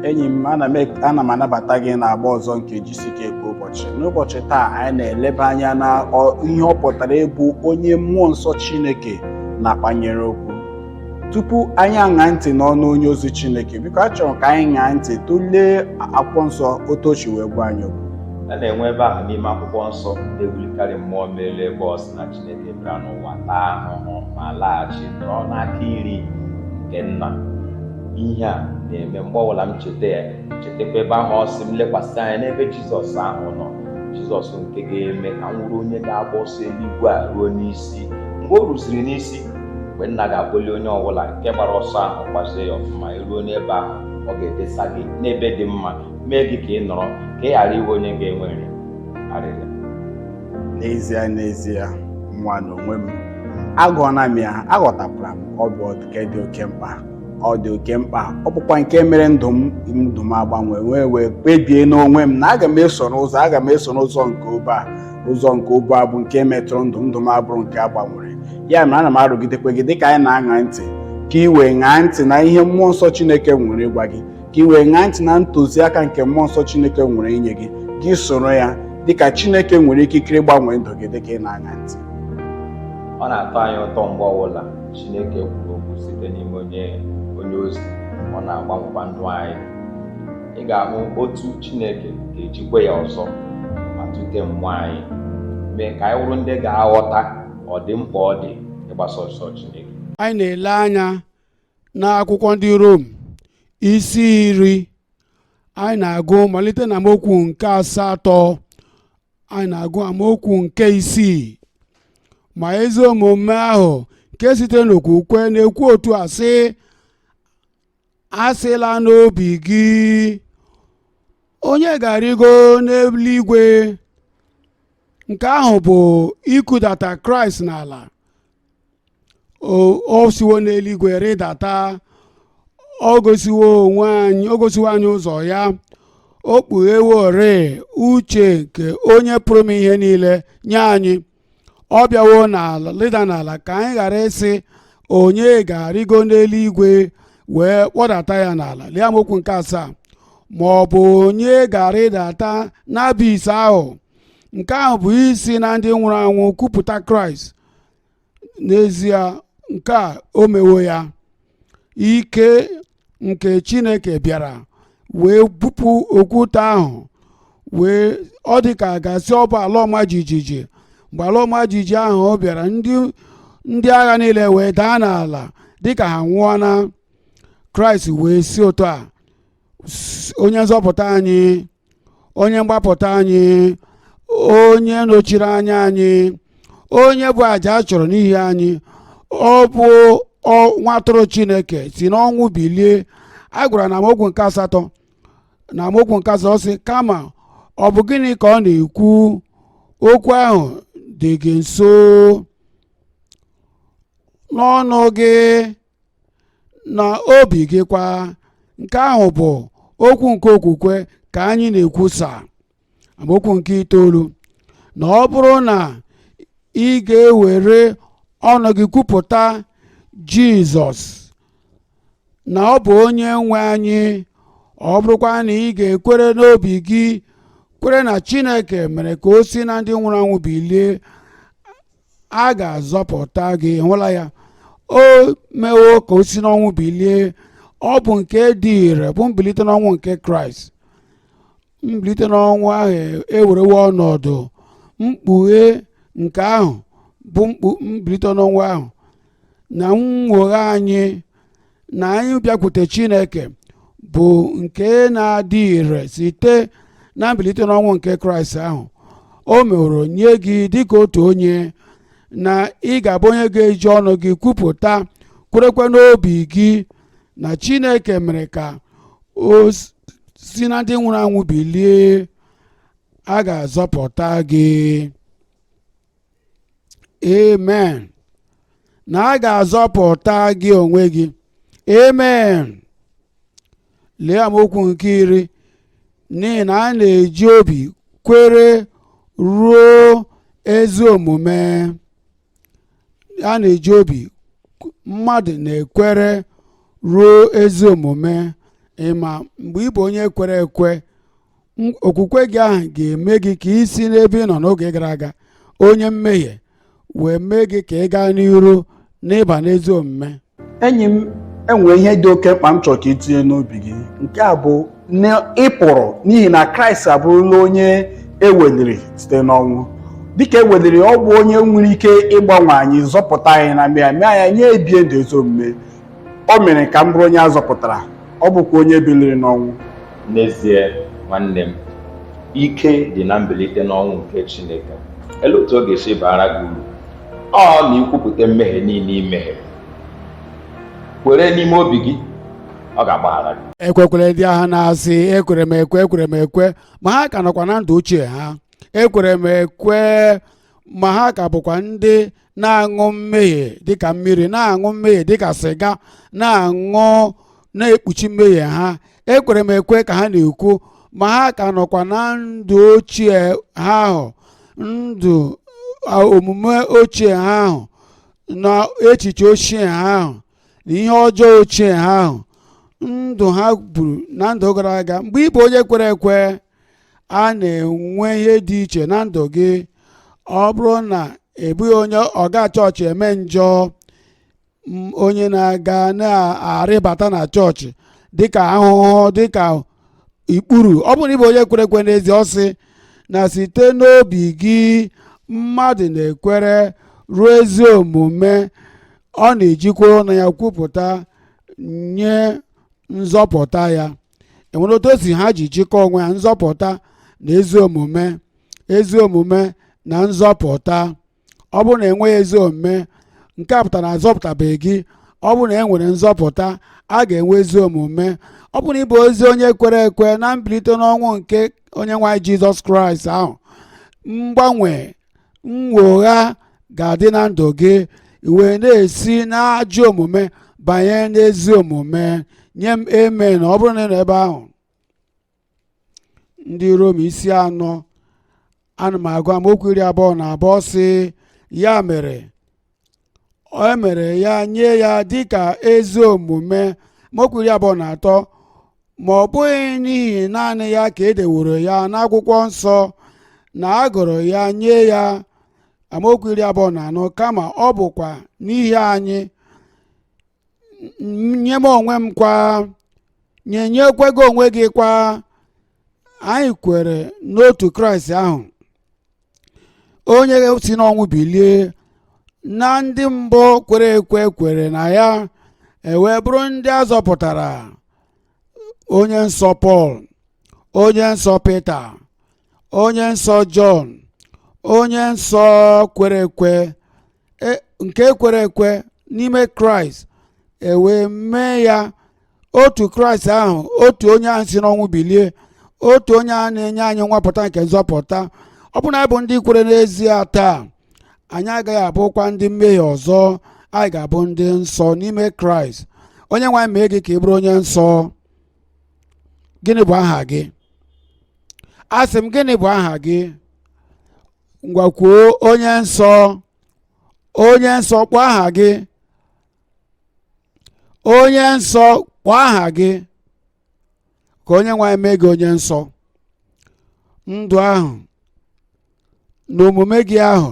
enyi m ana m anabata gị na-agba ọzọ nke GCK kwa ụbọchị. N'ụbọchị taa anyị na-eleba anya na ihe ọ pụtara ịbụ onye mmụọ nsọ Chineke na-akpanyere okwu. Tupu anyị aṅaa ntị n'ọnụ onye ozi Chineke, biko achọrọ ka anyị ṅaa ntị tụlee akwụkwọ nsọ Ụbochị wee gwa anyị okwu. A na-enwe ebe ahụ n'ime akwụkwọ nsọ na-ebulikarị mmụọ mmeri ebe ọ sị na Chineke bịara n'ụwa taa ahụhụ ma laghachi nọrọ n'aka iri nke Nna. Ihe a na-eme mgbe ọbụla m chetakwa ebe ahụ ọ sị m lekwasị anya n'ebe Jizọs ahụ nọ, Jizọs nke ga-eme ka m wụrụ onye ga-agba ọsọ eluigwe a ruo n'isi. Mgbe o ruziri n'isi, mgbe Nna ga-akpọli onye ọbụla nke gbara ọsọ ahụ gbazie ya ọfụma, eruo n'ebe ahụ ọ ga-edesa gị n'ebe dị mma, mee gị ka ị nọrọ, ka ị ghara iwe onye ga-enwere arịrịa. N'ezie nwa n'onwe m agụọna m ya, aghọtakwara m ọ bụ nke dị oke mkpa. Ọ dị oke mkpa, ọ bụkwa nke mere ndụ m agbanwe wee kpebie n'onwe m na aga m eso n'ụzọ nke obe a. Ụzọ nke obe a bụ nke metụrụ ndụ m abụrụ nke agbanwere. Ya mere ana m arụgidekwa gị dịka anyị na-aṅa ntị ka ị wee ṅaa ntị na ihe mmụọ nsọ Chineke nwere ịgwa gị, ka ị wee ṅaa ntị na ntụziaka nke mmụọ nsọ Chineke nwere inye gị, gị soro ya dịka Chineke nwere ikikere ịgbanwe ndụ gị dịka ị na-aṅa ntị. Ọ na-atọ anyị ụtọ mgbe ọbụla Chineke kwuru okwu site n'ime onye ozi, ọ na-agbanwekwa ndụ anyị. Ị ga-ahụ otu Chineke ga-ejikwa ya ọzọ ma tute mmụọ anyị, mee ka anyị wụrụ ndị ga-aghọta ọdịmkpa ọ dị ịgbasa ọsọ Chineke. Anyị na-ele anya n'akwụkwọ ndị Rom isi 10. Anyị na-agụ malite na amaokwu nke 8, anyị na-agụ amaokwu nke 6. Ma ezi omume ahụ nke site n'okwukwe na-ekwu otu a sị, asịla n'obi gị onye ga-arịgo n'eluigwe. Nke ahụ bụ ikudata Kraịst n'ala. O siwo n'eluigwe rịdata, o gosiwo anyị ụzọ ya, o kpugheworị uche nke onye pụrụ m ihe niile nye anyị. Ọ bịawo n'ala rịda n'ala ka anyị ghara ịsị onye ga-arịgo n'eluigwe wee kpọdata ya n'ala. Lee amaokwu nke 7. Ma ọ bụ onye ga-arịdata n'abis ahụ. Nke ahụ bụ isi na ndị nwụrụ anwụ kwupụta Kraịst. N'ezie nke a o mewo ya. Ike nke Chineke bịara wee bupụ okwute ahụ, wee ọ dị ka gasị ọ bụ ala ọma jijiji. Mgbe ala ọma jijiji ahụ ọ bịara, ndị agha niile wee daa n'ala dịka ha nwụọ na. Kraịst wee si otu a, onye nzọpụta anyị, onye mgbapụta anyị, onye nọchiri anya anyị, onye bụ àjà a chọrọ n'ihi anyị, ọ bụ nwa atụrụ Chineke si n'ọnwụ bilie. A gwara na amaokwu nke 8 na amaokwu nke 8 sị, kama ọ bụ gịnị ka ọ na-ekwu? Okwu ahụ dị gị nso, n'ọnụ gị na obi gị kwa. Nke ahụ bụ okwu nke okwukwe ka anyị na-ekwusa. Amaokwu nke 9, na ọ bụrụ na ị ga-ewere ọnụ gị kwupụta Jizọs na ọ bụ onye nwe anyị, ọ bụrụkwa na ị ga-ekwere n'obi gị kwere na Chineke mere ka o si na ndị nwụrụ anwụ bilie, a ga-azọpụta gị. Hụla ya, o mewo ka o si n'ọnwụ bilie. Ọ bụ nke dị ire, bụ mbilite n'ọnwụ nke Kraịst. Mbilite n'ọnwụ ahụ ewerewo ọnọdụ mkpughe nke ahụ bụ mbilite n'ọnwụ ahụ na nnwogha anyị na anyị bịakwute Chineke bụ nke na-adị ire site na mbilite n'ọnwụ nke Kraịst ahụ. O meworo nye gị dịka otu onye, na ị ga-abụ onye ga-eji ọnụ gị kwupụta, kwerekwe n'obi gị na Chineke mere ka o si na ndị nwụrụ anwụ bilie, a ga-azọpụta gị. Amen. Na a ga-azọpụta gị onwe gị. Amen. Lee amaokwu nke 10. N'ihi na a na-eji obi kwere ruo ezi omume. A na-eji obi, mmadụ na-ekwere ruo ezi omume. ịma mgbe ị bụ onye kwere ekwe, okwukwe gị ahụ ga-eme gị ka isi n'ebe ị nọ n'oge gara aga onye mmehie wee mee gị ka ị gaa n'iru n'ịba n'ezi omume. enyi m, enwere ihe dị oke mkpa m chọrọ ka itinye n'obi gị. Nke a bụ na ị pụrụ n'ihi na Kraịst abụrụla onye eweliri site n'ọnwụ. Dịka eweliri, ọ bụ onye nwere ike ịgbanwe anyị, zọpụta anyị na mmehie, mee anyị nye ebie ndụ ezi omume. O mere ka m bụrụ onye a zọpụtara, ọ bụkwa onye biliri n'ọnwụ. N'ezie nwanne m, ike dị na mbilite n'ọnwụ nke Chineke. Ele otu ọ ga-esi bara gị uru? Ọ na ikwupụta mmehie niile imehie, kwere n'ime obi gị, ọ ga-agbaghara gị. Ekwekwere ndị agha na-asị ekwere m ekwe ma ha ka nọkwa na ndụ ochie ha. Ekwere m ekwe ma ha ka bụkwa ndị na-aṅụ mmehie dịka mmiri, na-aṅụ mmehie dịka sịga, na-ekpuchi mmehie ha. Ekwere m ekwe ka ha na-ekwu ma ha ka nọkwa na ndụ ochie ha ahụ, ndụ omume ochie ha ahụ, na echiche ochie ha ahụ, na ihe ọjọọ ochie ha ahụ, ndụ ha buru na ndụ gara aga. Mgbe ị bụ onye kwere ekwe, a na-enwe ihe dị iche na ndụ gị. Ọ bụrụ na ebughị onye ọga chọọchị eme njọ, onye na-aga na-arịbata na chọọchị dịka ahụhụ, dịka ikpuru, ọ bụrụ na ị bụ onye kwere ekwe n'ezie, ọ sị na site n'obi gị mmadụ na-ekwere ruo ezi omume, ọ na-ejikwa ọnụ ya kwupụta nye nzọpụta ya. Enwere otu osi ha ji jikọọ onwe ha, nzọpụta na ezi omume, ezi omume na nzọpụta. Ọ bụrụ na enweghị ezi omume, nke a pụtara na azọpụtabeghị gị. Ọ bụrụ na e nwere nzọpụta, a ga-enwe ezi omume. Ọ bụrụ na ị bụ ozi onye kwere ekwe na mbilite n'ọnwụ nke onye nwe anyị Jizọs Kraịst ahụ, mgbanwe, nwogha ga-adị na ndụ gị, wee na-esi n'ajọ omume banye n'ezi omume. Nye m amen ọ bụrụ na ị nọ ebe ahụ. Ndị Rom 4, ana m agụ amaokwu 22 sị, ya mere o mere ya nye ya dịka ezi omume. Amaokwu 23, ma ọ bụghị n'ihi naanị ya ka e deworo ya n'akwụkwọ nsọ na a gụrụ ya nye ya. Amaokwu 24, kama ọ bụkwa n'ihi anyị, nye m onwe m kwa, nyekwego onwe gị kwa. Anyị kwere n'otu Kraịst ahụ, onye si n'ọnwụ bilie, na ndị mbụ kwere ekwe kwere na ya, wee bụrụ ndị a zọpụtara. Onye nsọ Pọl, onye nsọ Pita, onye nsọ Jọn, onye nsọ kwere ekwe nke kwere ekwe n'ime Kraịst, wee mee ya otu Kraịst ahụ, otu onye ahụ si n'ọnwụ bilie, otu onye a na-enye anyị nwapụta nke nzọpụta. Ọ bụ na anyị bụ ndị kwere n'ezie taa, anyị agaghị abụkwa ndị mmehie ọzọ, anyị ga-abụ ndị nsọ n'ime Kraịst. Onye nwe anyị mee gị ka ị bụrụ onye nsọ. Gịnị bụ aha gị? Asị m, gịnị bụ aha gị? Ngwa kwuo onye nsọ. Onye nsọ, kpọọ aha gị. Onye nsọ, kpọọ aha gị, ka onye nwe anyị mee gị onye nsọ. Ndụ ahụ na omume gị ahụ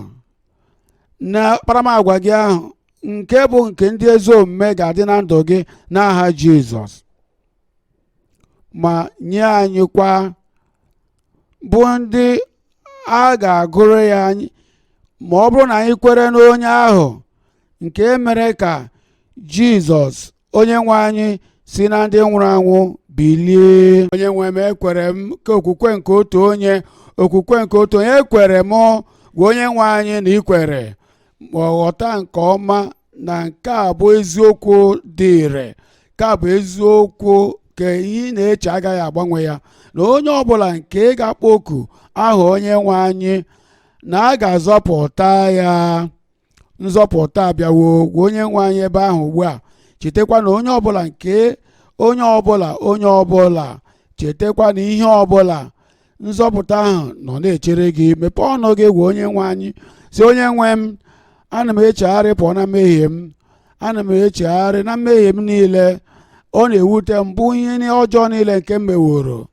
na akparamagwa gị ahụ nke bụ nke ndị ezi omume ga-adị na ndụ gị n'aha Jizọs. Ma nye anyị kwa bụ ndị a ga-agụrụ ya, ma ọ bụrụ na anyị kwere n'onye ahụ nke mere ka Jizọs onye nwe anyị si na ndị nwụrụ anwụ bilie. Onye nwe m, ekwere m ka okwukwe nke otu onye, okwukwe nke otu onye ekwere m gwa onye nwe anyị na ikwere, ma ghọta nke ọma na nke a bụ eziokwu dị ire, ka bụ eziokwu ka ihe na-eche agaghị agbanwe ya, na onye ọbụla nke ga-akpọ oku aha onye nwe anyị na a ga-azọpụta ya. Nzọpụta abịawo, gwa onye nwe anyị ebe ahụ ugbu a. Chetakwa na onye ọbụla chetakwa na ihe ọbụla, nzọpụta ahụ nọ na-echere gị. Mepee ọnụ gị, gwa onye nwe anyị, si, onye nwe m, ana m echegharị pụọ na mmehie m, ana m echegharị na mmehie m niile, ọ na-ewute m bụ ihe ọjọọ niile nke m meworo.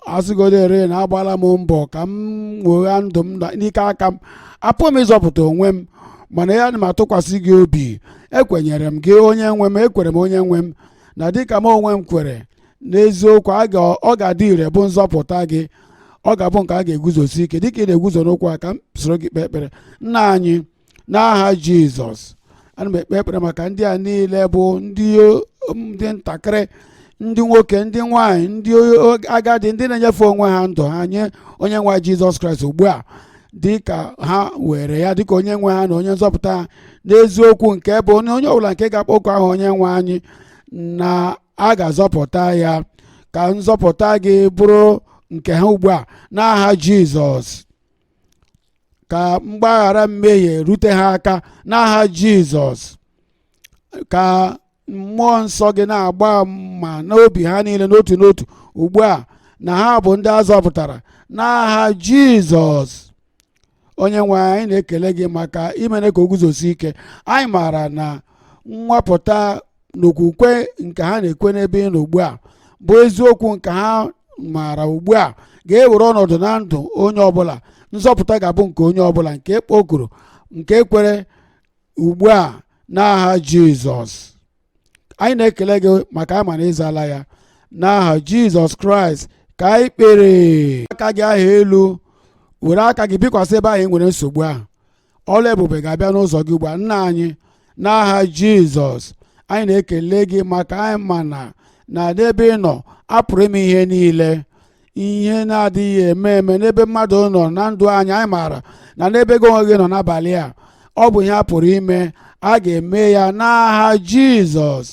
Asịgodere na agbala m mbọ ka m nwegha ndụ m n'ike aka m, apụghị m ịzọpụta onwe m, mana ya na m atụkwasị gị obi. Ekwenyere m gị onye nwe m, ekwere m onye nwe m na dịka m onwe m kwere n'eziokwu ọ ga-adị ire bụ nzọpụta gị, ọ ga-abụ nke a ga-eguzosi ike dịka ị na-eguzo n'okwu a. Ka m soro gị kpee ekpere. Nna anyị, n'aha Jizọs, ana m ekpe ekpere maka ndị a niile bụ ndị ntakịrị, ndị nwoke, ndị nwanyị, ndị agadi, ndị na-enyefe onwe ha ndụ ha nye onye nwe Jizọs Kraịst ugbu a, dịka ha were ya dịka onye nwe ha na onye nzọpụta ha n'eziokwu, nke bụ onye ọbụla nke ga-akpọkụ ahụ onye nwe anyị na a ga-azọpụta ya. Ka nzọpụta gị bụrụ nke ha ugbu a n'aha Jizọs. Ka mgbaghara mmehie rute ha aka n'aha Jizọs. Ka mmụọ nsọ gị na-agba ma n'obi ha niile n'otu n'otu ugbu a na ha bụ ndị a zọpụtara n'aha Jizọs. Onye nwe anyị na-ekele gị maka imene ka o guzosi ike. Anyị maara na nwapụta n'okwukwe nke ha na-ekwe n'ebe ị nọ ugbu a bụ eziokwu nke ha maara ugbu a ga-ewere ọnọdụ na ndụ onye ọbụla. Nzọpụta ga-abụ nke onye ọbụla nke kpọkuru, nke kwere ugbu a n'aha Jizọs. Anyị na-ekele gị maka anyị ma na ịzala ya n'aha Jizọs Kraịst ka anyị kpere. Aka gị ahụ elu, were aka gị bikwasị ebe ahụ ị nwere nsogbu ahụ. Ọla ebube ga-abịa n'ụzọ gị ugbu a. Nna anyị, n'aha Jizọs, anyị na-ekele gị maka anyị ma na n'ebe ị nọ apụrụ ime ihe niile. Ihe na-adịghị eme n'ebe mmadụ nọ na ndụ anyị, anyị maara na n'ebe gị onwe gị nọ n'abalị a, ọ bụ ihe a pụrụ ime. A ga-eme ya n'aha Jizọs.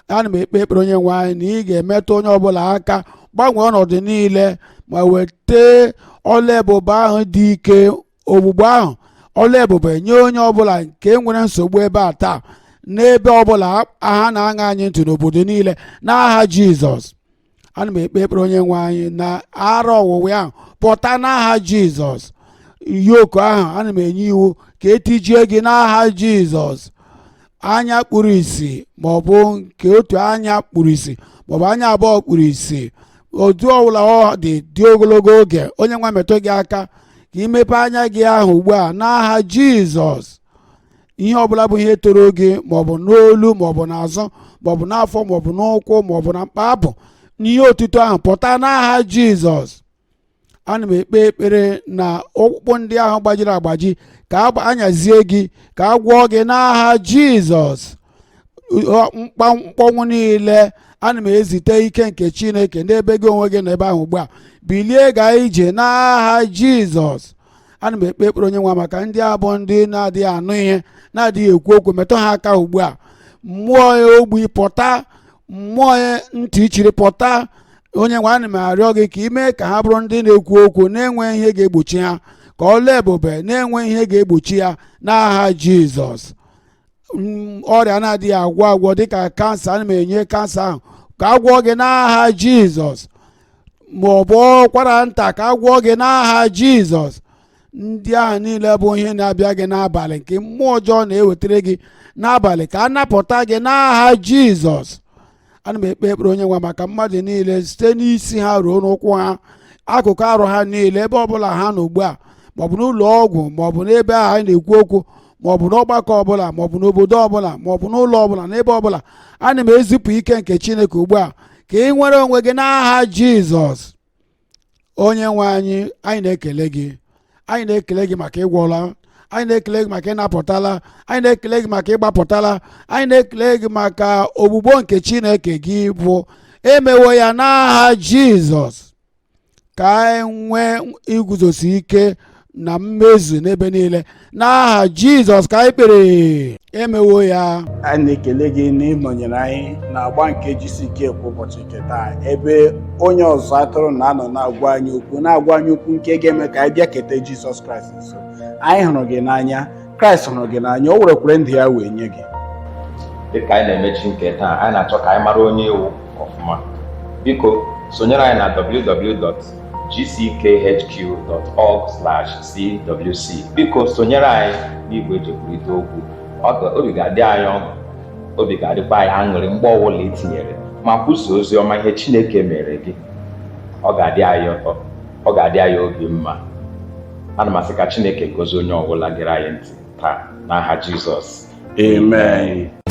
Ana m ekpe ekpere onye nwe anyị na ị ga-emetụ onye ọbụla aka, gbanwee ọnọdụ niile, ma weta ọla ebube ahụ dị ike, ogbugbo ahụ ọla ebube nye onye ọbụla nke nwere nsogbu ebe a taa, n'ebe ọbụla ha na-aṅa anyị ntị n'obodo niile n'aha Jizọs. Ana m ekpe ekpere onye nwe anyị na ara ọwụwa ahụ pụta n'aha Jizọs. Yoku ahụ ana m enye iwu ka etijie gị n'aha Jizọs. Anya kpuru isi maọbụ nke otu anya kpuru isi maọbụ anya abụọ kpuru isi, otu ọbụla ọ dị ogologo oge, onye nwe metụ gị aka ka imepe anya gị ahụ ugbu a n'aha Jizọs. Ihe ọbụla bụ ihe toro gị maọbụ n'olu maọbụ n'azụ maọbụ n'afọ maọbụ n'ụkwụ maọbụ na mkpa abụ, n'ihe otuto ahụ pụta n'aha Jizọs. Ana m ekpe ekpere na ọkpụkpụ ndị ahụ gbajiri agbaji ka anyazie gị, ka a gwọọ gị n'aha Jizọs. Mkpọnwụ niile, ana m ezite ike nke Chineke n'ebe gị onwe gị nọ ebe ahụ ugbu a. Bilie gaa ije n'aha Jizọs. Ana m ekpe ekpere onye nwe maka ndị abụ ndị na-adịghị anụ ihe, na-adịghị ekwu okwu, metụ ha aka ugbu a. Mmụọ ya ogbi pụta, mmụọ ya ntị chiri pụta. Onye nwe, ana m arịọ gị ka ime ka ha bụrụ ndị na-ekwu okwu na-enweghị ihe ga-egbochi ha, ka ọla ebube na-enweghị ihe ga-egbochi ya n'aha Jizọs. Ọrịa na-adịghị agwọ agwọ dịka kansa, ana m enye kansa ahụ ka a gwọọ gị n'aha Jizọs. Ma ọ bụ ọkwara nta, ka a gwọọ gị n'aha Jizọs. Ndị ahụ niile bụ ihe na-abịa gị n'abalị, nke mmụọ ọjọọ na-ewetara gị n'abalị, ka a napụta gị n'aha Jizọs. Ana m ekpe ekpere onye nwe maka mmadụ niile, site n'isi ha ruo n'ụkwụ ha, akụkụ arụ ha niile, ebe ọbụla ha nọ ugbu a, maọbụ n'ụlọ ọgwụ maọbụ n'ebe ahụ anyị na-ekwu okwu, maọbụ n'ọgbakọ ọbụla maọbụ n'obodo ọbụla maọbụ n'ụlọ ọbụla, n'ebe ọbụla, ana m ezipụ ike nke Chineke ugbu a ka ị nwere onwe gị n'aha Jizọs. Onye nwe anyị, anyị na-ekele gị. Anyị na-ekele gị maka ịgwọla, anyị na-ekele gị maka ịnapụtala, anyị na-ekele gị maka ịgbapụtala, anyị na-ekele gị maka ogbugbo nke Chineke gị bụ emewo ya n'aha Jizọs. Ka anyị nwee iguzosi ike na mmezu n'ebe niile n'aha Jizọs ka anyị kpere, emewo ya. Anyị na-ekele gị na ịnọnyere anyị na-agba nke GCK kwa ụbọchị nke taa, ebe onye ọzọ atụrụ na-anọ na-agwa anyị okwu nke ga-eme ka anyị bịa keta Jizọs Kraịst nso. Anyị hụrụ gị n'anya, Kraịst hụrụ gị n'anya, o werekwere ndụ ya wee nye gị. Dịka anyị na-emechi nke taa, anyị na-achọ ka anyị mara onye iwu ọfụma. Biko sonyere anyị na www.gckhq.org/cwc. Biko sonyere anyị n'igwe eji ekwurịta okwu. Obi ga-adị anyị ọṅụ obi ga-adịkwa anyị aṅụrị mgbe ọbụla etinyere ma kwusaa ozi ọma ihe Chineke mere gị. Ọ ga-adị anyị ụtọ, ọ ga-adị anyị obi mma. Ana m asị ka Chineke gozie onye ọbụla gere anyị ntị taa n'aha Jizọs. Amen.